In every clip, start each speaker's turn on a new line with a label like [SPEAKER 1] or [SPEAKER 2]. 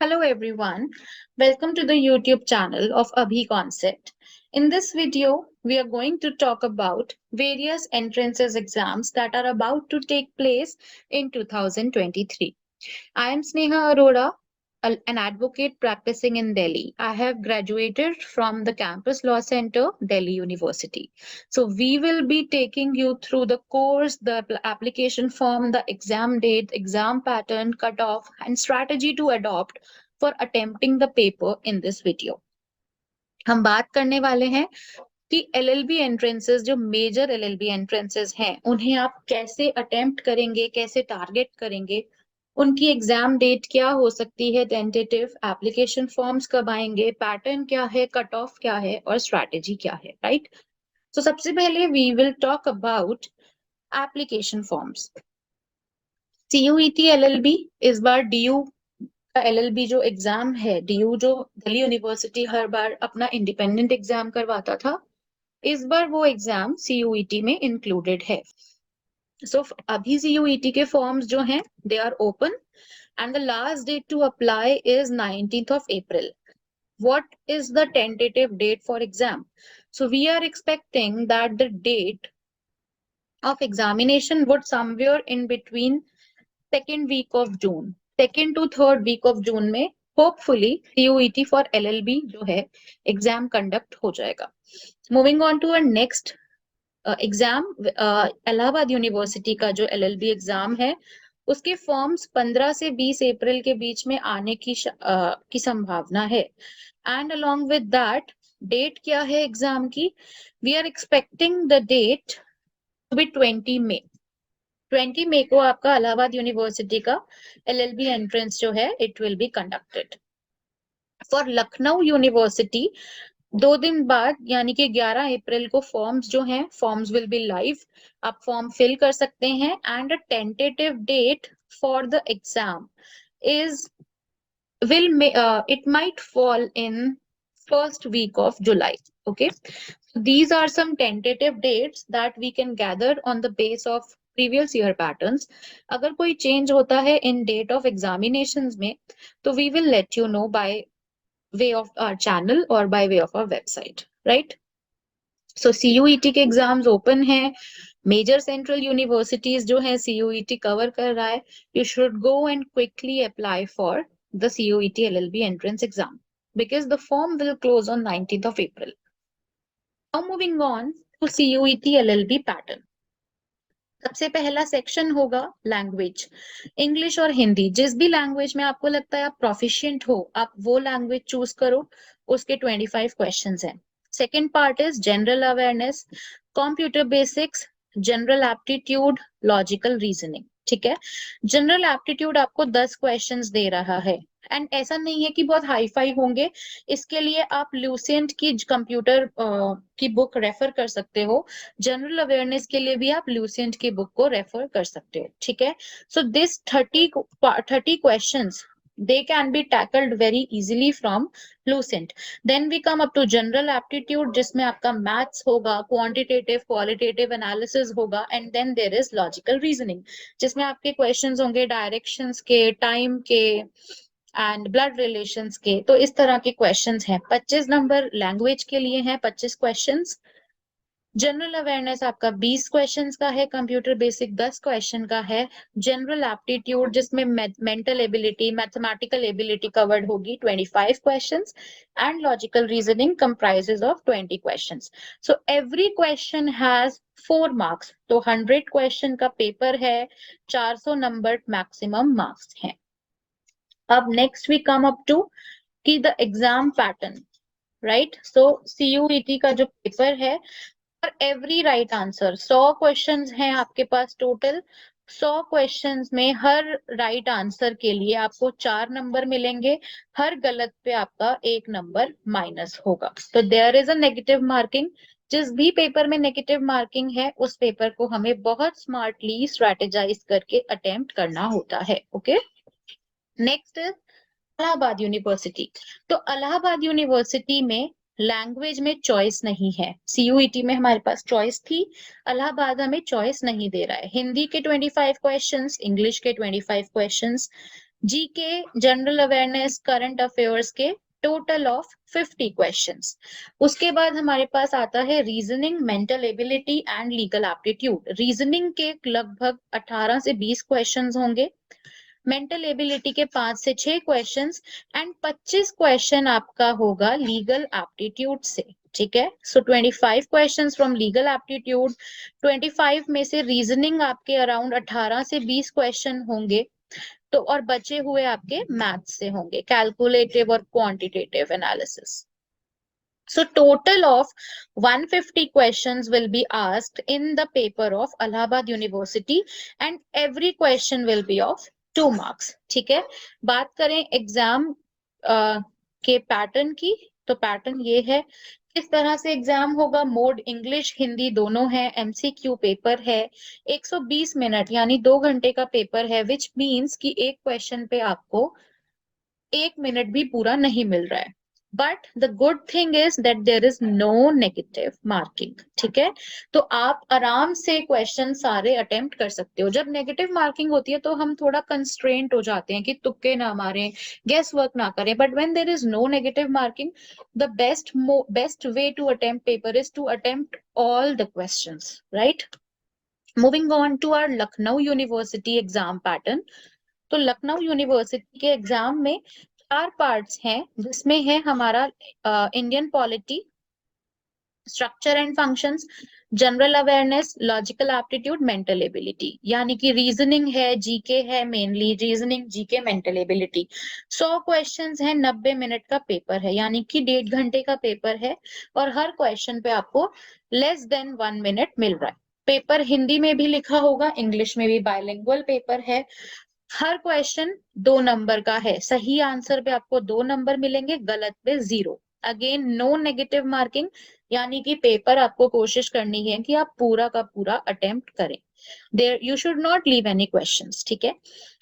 [SPEAKER 1] Hello everyone, welcome to the YouTube channel of Abhi Concept. In this video, we are going to talk about various entrances exams that are about to take place in 2023. I am Sneha Arora, an advocate practicing in Delhi. I have graduated from the Campus Law Center, Delhi University. So, we will be taking you through the course, the application form, the exam date, exam pattern, cutoff, and strategy to adopt for attempting the paper in this video. हम बात करने वाले हैं कि LLB entrances जो major LLB entrances हैं उन्हें आप कैसे अटेम्प्ट करेंगे, कैसे टारगेट करेंगे, उनकी एग्जाम डेट क्या हो सकती है, टेंटेटिव एप्लीकेशन फॉर्म्स कब आएंगे, पैटर्न क्या है, कट ऑफ क्या है और स्ट्रैटेजी क्या है, राइट? तो सबसे पहले we will talk about application forms. CUET LLB इस बार डीयू का एलएलबी जो एग्जाम है, डीयू जो दिल्ली यूनिवर्सिटी हर बार अपना इंडिपेंडेंट एग्जाम करवाता था, इस बार वो एग्जाम सीयूईटी में इंक्लूडेड है। सो अभी सीयूईटी के फॉर्म्स जो हैं they are open and the last date to apply is 19th of April. What is the tentative date for exam? So we are expecting that the date of examination would somewhere in between second week of June, second to third week of June में hopefully CUET for LLB जो है exam conduct हो जाएगा. Moving on to our next exam, Allahabad university का जो LLB exam है उसके forms 15 से 20 अप्रैल के बीच में आने की संभावना है। And along with that date क्या है एग्जाम की? We are expecting the date to be 20 May. 20 मई को आपका इलाहाबाद यूनिवर्सिटी का एलएलबी एंट्रेंस जो है it will be conducted. For Lucknow university 2 दिन बाद यानी कि 11 अप्रैल को फॉर्म्स जो हैं फॉर्म्स विल बी लाइव, आप फॉर्म फिल कर सकते हैं and a tentative date for the exam is it might fall in first week of July. Okay, these are some tentative dates that we can gather on the base of previous year patterns. अगर कोई change होता है in date of examinations में तो we will let you know by way of our channel or by way of our website, right? So CUET के exams open हैं, major central universities जो है CUET कवर कर रहा है, you should go and quickly apply for the CUET LLB entrance exam because the form will close on 19th of April. Now moving on to CUET LLB pattern. सबसे पहला section होगा language, English और हिंदी। जिस भी language में आपको लगता है आप प्रोफिशिएंट हो, आप वो लैंग्वेज चूज करो। उसके 25 क्वेश्चंस हैं। Second part is general awareness, computer basics, general aptitude, logical reasoning. ठीक है, जनरल एप्टीट्यूड आपको 10 क्वेश्चंस दे रहा है एंड ऐसा नहीं है कि बहुत हाई फाई होंगे। इसके लिए आप ल्यूसेंट की कंप्यूटर की बुक रेफर कर सकते हो। जनरल अवेयरनेस के लिए भी आप ल्यूसेंट की बुक को रेफर कर सकते हो। ठीक है, so this 30 questions they can be tackled very easily from Lucent. Then we come up to general aptitude जिसमें आपका maths होगा, quantitative, qualitative analysis होगा and then there is logical reasoning जिसमें आपके questions होंगे directions के, time के and blood relations के। तो इस तरह के क्वेश्चंस हैं। 25 नंबर लैंग्वेज के लिए हैं, 25 क्वेश्चंस। जनरल अवेयरनेस आपका 20 क्वेश्चंस का है, कंप्यूटर बेसिक 10 क्वेश्चन का है। जनरल एप्टीट्यूड जिसमें mental ability, mathematical ability covered होगी 25 questions and logical reasoning comprises of 20 questions. So every question has 4 marks. तो 100 क्वेश्चन का पेपर है, 400 नंबर मैक्सिमम मार्क्स हैं। अब next we come up to कि the exam pattern, right? So CUET का जो paper है for every right answer 100 questions हैं आपके पास टोटल। 100 क्वेश्चंस में हर राइट आंसर के लिए आपको 4 नंबर मिलेंगे, हर गलत पे आपका 1 नंबर माइनस होगा। तो there is a negative marking. जिस भी पेपर में नेगेटिव मार्किंग है उस पेपर को हमें बहुत स्मार्टली स्ट्रेटेजाइज करके अटेम्प्ट करना होता है। Okay, next is Allahabad university. तो इलाहाबाद यूनिवर्सिटी में लैंग्वेज में चॉइस नहीं है। CUET में हमारे पास चॉइस थी, इलाहाबाद हमें चॉइस नहीं दे रहा है। हिंदी के 25 क्वेश्चंस, इंग्लिश के 25 questions, GK, general awareness, current affairs के टोटल ऑफ 50 क्वेश्चंस। उसके बाद हमारे पास आता है reasoning, mental ability and legal aptitude. Reasoning के लगभग 18 से 20 क्वेश्चंस होंगे, मेंटल एबिलिटी के 5 से 6 क्वेश्चंस एंड 25 क्वेश्चन आपका होगा लीगल एप्टीट्यूड से। ठीक है, सो 25 क्वेश्चंस फ्रॉम लीगल एप्टीट्यूड, 25 में से रीजनिंग आपके अराउंड 18 से 20 क्वेश्चन होंगे, तो और बचे हुए आपके मैथ्स से होंगे, कैलकुलेटिव और quantitative analysis. So total of 150 questions will be asked in the paper of Allahabad University and every question will be of 2 marks. ठीक है, बात करें एग्जाम के पैटर्न की, तो पैटर्न ये है, किस तरह से एग्जाम होगा। मोड इंग्लिश हिंदी दोनों है, एमसीक्यू पेपर है, 120 मिनट यानी 2 घंटे का पेपर है, विच मीन्स कि एक क्वेश्चन पे आपको 1 मिनट भी पूरा नहीं मिल रहा है। But the good thing is that there is no negative marking. ठीक है, तो आप आराम से क्वेश्चन सारे अटेम्प्ट कर सकते हो। जब नेगेटिव मार्किंग होती है तो हम थोड़ा कंस्ट्रेंट हो जाते हैं कि तुक्के ना मारें, गेस वर्क ना करें, but when there is no negative marking, the best way to attempt paper is to attempt all the questions, right? Moving on to our Lucknow University exam pattern. तो लखनऊ यूनिवर्सिटी के exam में 4 parts हैं, जिसमें है हमारा Indian polity, structure and functions, general awareness, logical aptitude, mental ability. यानी कि reasoning है, जीके है, mainly reasoning, GK, mental ability. 100 questions है, 90 मिनट का पेपर है, यानी कि 1.5 घंटे का पेपर है, और हर क्वेश्चन पे आपको लेस देन 1 मिनट मिल रहा है। पेपर हिंदी में भी लिखा होगा, इंग्लिश में भी, बायलिंगुअल पेपर है। हर क्वेश्चन 2 नंबर का है, सही आंसर पे आपको 2 नंबर मिलेंगे, गलत पे 0। अगेन नो नेगेटिव मार्किंग, यानी कि पेपर आपको कोशिश करनी है कि आप पूरा का पूरा अटेम्प्ट करें। There you should not leave any questions. ठीक है,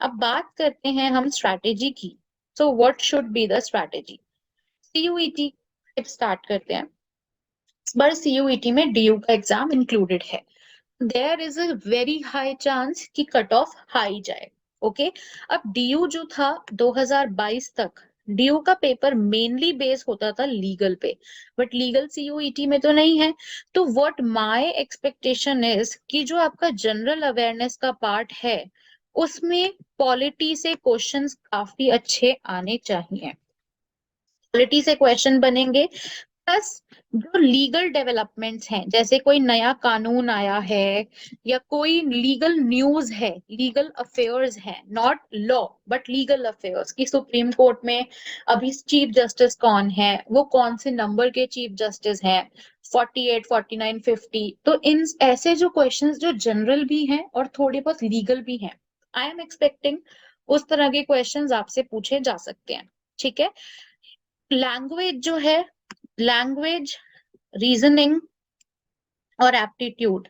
[SPEAKER 1] अब बात करते हैं हम स्ट्रैटेजी की। So what should be the strategy. CUET start करते हैं। इस बार सीयूईटी में डीयू का एग्जाम इंक्लूडेड है। There is a very high chance कि कट ऑफ हाई जाए। ओके, अब डीयू जो था 2022 तक, डीयू का पेपर मेनली बेस होता था लीगल पे, बट लीगल सीयूईटी में तो नहीं है। तो व्हाट माय एक्सपेक्टेशन इज कि जो आपका जनरल अवेयरनेस का पार्ट है, उसमें पॉलिटी से क्वेश्चंस काफी अच्छे आने चाहिए। पॉलिटी से क्वेश्चन बनेंगे, प्लस जो लीगल डेवलपमेंट्स हैं, जैसे कोई नया कानून आया है या कोई लीगल न्यूज है, लीगल अफेयर्स है, not law but legal affairs, की सुप्रीम कोर्ट में अभी चीफ जस्टिस कौन है, वो कौन से नंबर के चीफ जस्टिस हैं, 48, 49, 50। तो इन ऐसे जो क्वेश्चंस जो जनरल भी हैं और थोड़े बहुत लीगल भी हैं, आई एम एक्सपेक्टिंग उस तरह के क्वेश्चंस आपसे पूछे जा सकते हैं। ठीक है, लैंग्वेज जो है, लैंग्वेज, रीजनिंग और aptitude,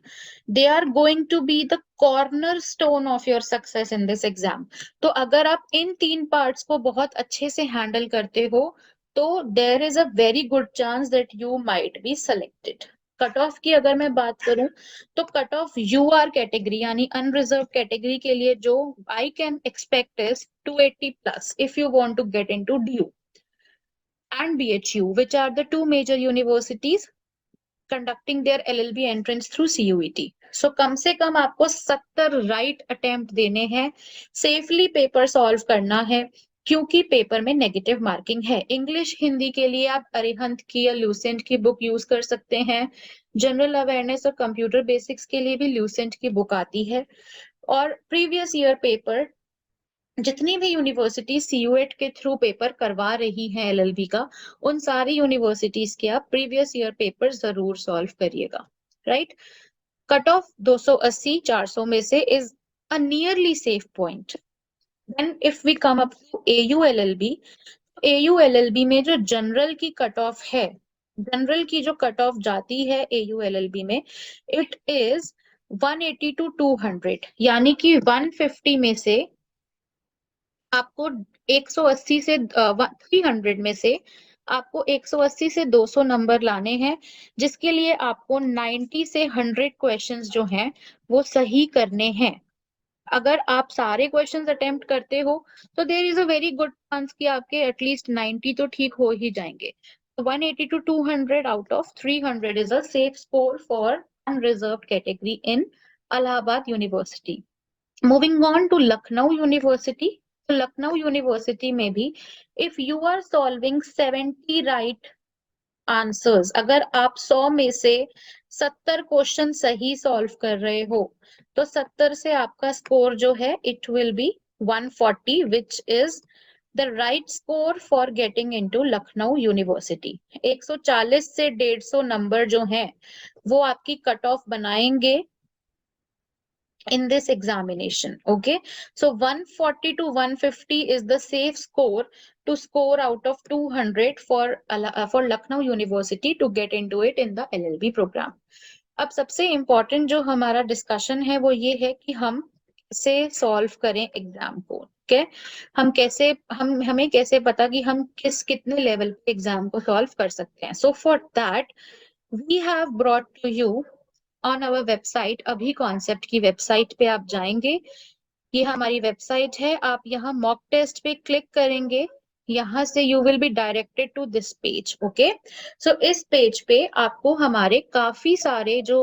[SPEAKER 1] they are going to be the corner stone of your success in this exam. तो अगर आप इन 3 पार्ट्स को बहुत अच्छे से हैंडल करते हो, तो there is a very good chance that you might be selected. Cut off की अगर मैं बात करूं, तो कट ऑफ यूआर कैटेगरी यानी अनरिजर्व कैटेगरी के लिए जो I can expect is 280 plus if you want to get into DU and BHU, which are the 2 major universities conducting their LLB entrance through CUET. So कम से कम आपको 70 right attempt देने हैं, safely paper solve करना है, क्योंकि paper में negative marking है। English Hindi के लिए आप अरिहंत की या लूसेंट की बुक यूज कर सकते हैं। जनरल अवेयरनेस और कंप्यूटर बेसिक्स के लिए भी लूसेंट की बुक आती है। और प्रीवियस ईयर पेपर जितनी भी यूनिवर्सिटी सीयूएट के थ्रू पेपर करवा रही हैं एलएलबी का, उन सारी यूनिवर्सिटीज के आप प्रीवियस ईयर पेपर जरूर सॉल्व करिएगा। राइट, कट ऑफ 280 400 में से is a nearly safe point. Then if we come up to AU LLB, AU LLB में जो जनरल की कट ऑफ है, जनरल की जो कट ऑफ जाती है एयू एलएलबी में, इट इज 180 टू 200, यानी कि 150 में से आपको 180 से 300 में से आपको 180 से 200 नंबर लाने हैं, जिसके लिए आपको 90 से 100 क्वेश्चंस जो हैं वो सही करने हैं। अगर आप सारे क्वेश्चंस अटेम्प्ट करते हो तो there is a very good chance कि आपके एटलीस्ट 90 तो ठीक हो ही जाएंगे. 180 to 200 out of 300 is a safe score for unreserved category in Allahabad University. Moving on to Lucknow University. So Lucknow University में भी if you are solving 70 right answers, अगर आप 100 में से 70 क्वेश्चन सही सॉल्व कर रहे हो तो 70 से आपका स्कोर जो है it will B 140 which is the right score for getting into Lucknow university. 140 से 150 नंबर जो हैं वो आपकी कट ऑफ बनाएंगे in this examination. Okay, so 140 to 150 is the safe score to score out of 200 for Lucknow University to get into it in the LLB program. अब सबसे important जो हमारा डिस्कशन है वो ये है कि हम से सॉल्व करें एग्जाम को. okay? हमें कैसे पता कि हम कितने लेवल पे एग्जाम को सॉल्व कर सकते हैं. So for that we have brought to you on our website. अभी कॉन्सेप्ट की वेबसाइट पे आप जाएंगे, ये हमारी वेबसाइट है. आप यहाँ मॉक टेस्ट पे क्लिक करेंगे, यहाँ से you will be directed to this page. Okay, so इस पेज पे आपको हमारे काफी सारे जो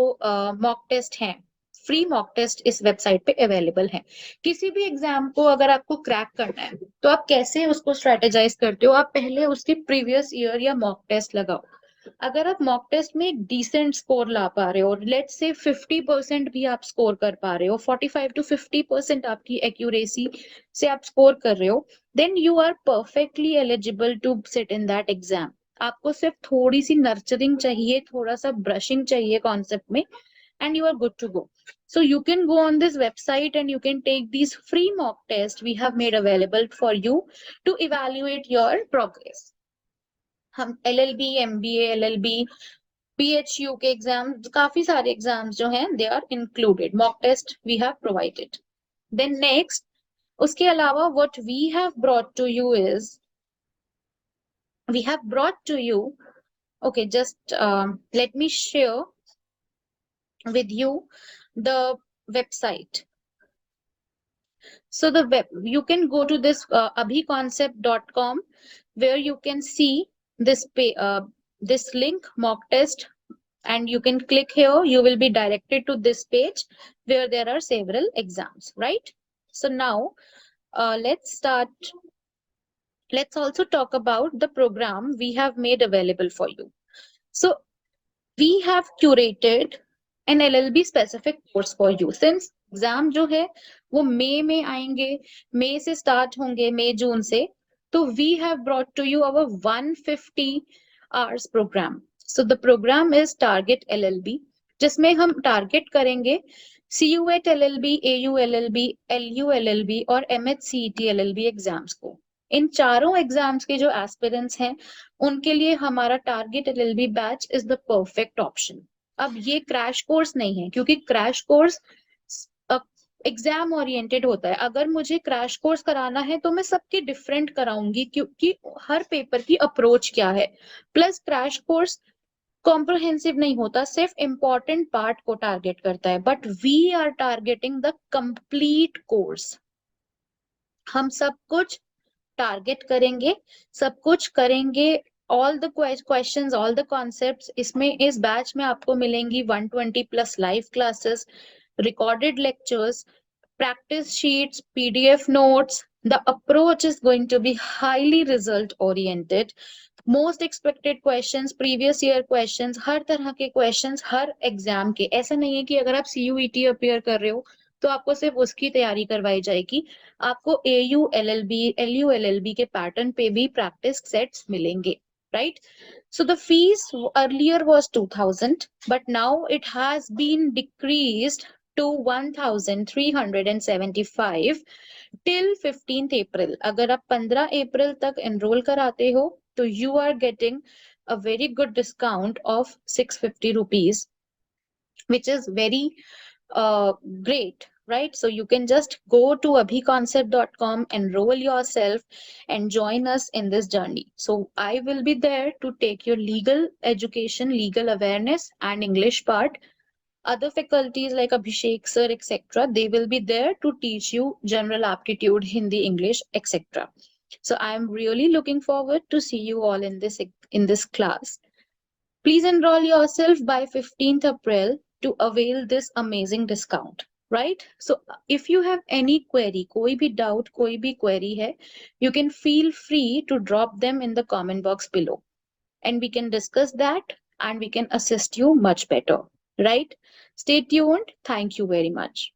[SPEAKER 1] मॉक टेस्ट हैं, फ्री मॉक टेस्ट इस वेबसाइट पे अवेलेबल है. किसी भी एग्जाम को अगर आपको क्रैक करना है तो आप कैसे उसको स्ट्रेटेजाइज करते हो, आप पहले उसके प्रीवियस ईयर या मॉक टेस्ट लगाओ. अगर आप मॉक टेस्ट में एक डिसेंट स्कोर ला पा रहे हो, लेट्स से 50% भी आप स्कोर कर पा रहे हो, 45 to 50% आपकी एक्यूरेसी से आप स्कोर कर रहे हो, then you are perfectly eligible to sit in that exam. आपको सिर्फ थोड़ी सी नर्चरिंग चाहिए, थोड़ा सा ब्रशिंग चाहिए कॉन्सेप्ट में, and you are good to go. So you can go on this website and you can take these free mock tests we have made available for you to evaluate your progress. हम LLB, MBA, LLB, PHU के exam, काफी सारे exams जो हैं they are included, mock test we have provided. Then next, उसके अलावा what we have brought to you is we have brought to you, okay, just let me share with you the website. So the web, you can go to this abhiconcept.com where you can see this this link mock test, and you can click here. You will be directed to this page where there are several exams, right? So now let's start. Let's also talk about the program we have made available for you. So we have curated an LLB specific course for you. Since exam जो है वो मई में आएंगे, मई से start होंगे, मई जून से, तो we have brought to you our 150 hours program. So the program is target LLB, जिसमें हम टारगेट करेंगे CUET LLB, AU LLB, LU LLB और MHCET LLB एग्जाम्स को. इन चारों एग्जाम्स के जो एस्पिरेंट्स हैं उनके लिए हमारा target LLB batch is the perfect option. अब ये क्रैश कोर्स नहीं है, क्योंकि क्रैश कोर्स एग्जाम ओरिएंटेड होता है. अगर मुझे क्रैश कोर्स कराना है तो मैं सबके डिफरेंट कराऊंगी, क्योंकि हर पेपर की अप्रोच क्या है. प्लस क्रैश कोर्स कॉम्प्रहेंसिव नहीं होता, सिर्फ इंपॉर्टेंट पार्ट को टारगेट करता है. But we are targeting the complete course. हम सब कुछ टारगेट करेंगे, सब कुछ करेंगे. All the questions, all the concepts इसमें, इस बैच में आपको मिलेंगी 120 plus live classes, recorded lectures, practice sheets, PDF notes. The approach is going to be highly result oriented. Most expected questions, previous year questions, हर तरह के questions हर exam के. ऐसा नहीं है कि अगर आप CUET अपेयर कर रहे हो तो आपको सिर्फ उसकी तैयारी करवाई जाएगी. आपको AU LLB, LU LLB के पैटर्न पे भी प्रैक्टिस सेट्स मिलेंगे, right? So the fees earlier was 2000, but now it has been decreased to 1375 till 15th April. अगर आप 15 अप्रैल तक एनरोल कराते हो तो you are getting a very good discount of 650 rupees, which is very great, right? So you can just go to abhiconcept.com, enroll yourself and join us in this journey. So I will be there to take your legal education, legal awareness and English part Other faculties like Abhishek sir, etc., they will be there to teach you general aptitude, Hindi, English, etc. So I am really looking forward to see you all in this class. Please enroll yourself by 15th April to avail this amazing discount. Right? So if you have any query, कोई भी doubt, कोई भी query है, you can feel free to drop them in the comment box below, and we can discuss that and we can assist you much better. Right? Stay tuned. Thank you very much.